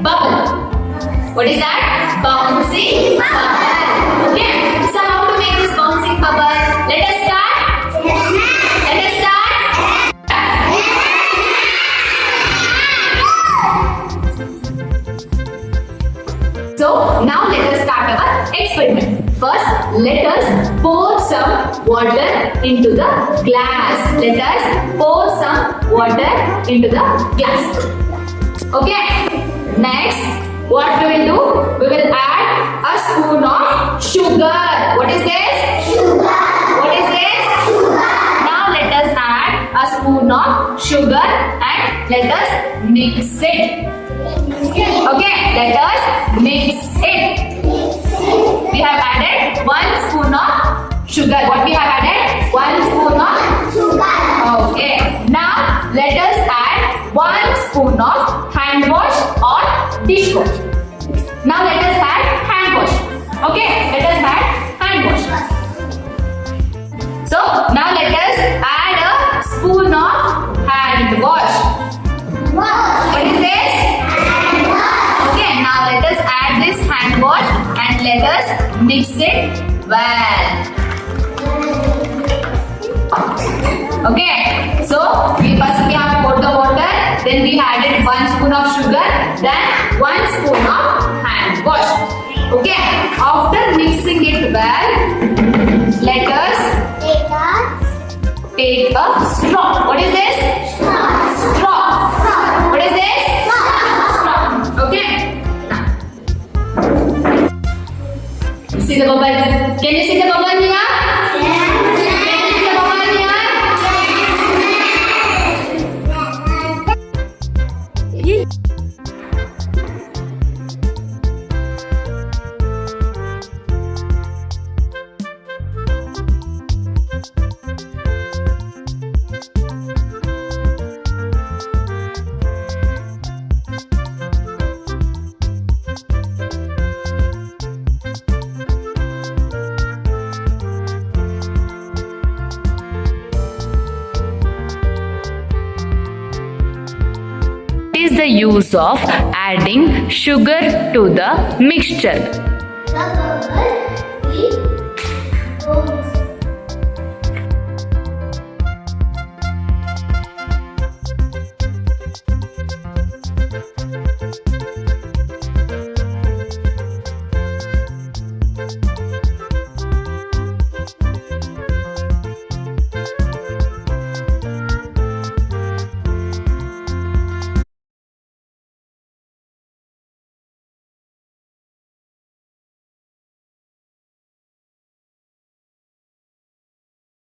bubble. What is that? Bouncing bubble. Okay. So how to make this bouncing bubble? Let us start. Let us start. So now let us start our experiment. First, let us pour some water into the glass. Let us pour some water into the glass. Okay. Next, what we will do? We will add a spoon of sugar. What is this? Sugar. What is this? Sugar. Now let us add a spoon of sugar and let us mix it. Okay, let us mix it. We have added 1 spoon of sugar. What we have added? 1 spoon of Sugar. Okay. Now let us add 1 spoon of hand wash or dish wash. Now let us add hand wash. Okay, let us add hand wash. So now let us add a spoon of hand wash. What is this? Okay, now let us add this hand wash and let us mix it well. Okay, so we have poured the water, then we added 1 spoon of sugar, then 1 spoon of hand wash. Okay, after mixing it well, let us take a straw. What is this? Straw. What is this? Straw. Okay. See the bubble? Can you see the bubble here? Is the use of adding sugar to the mixture.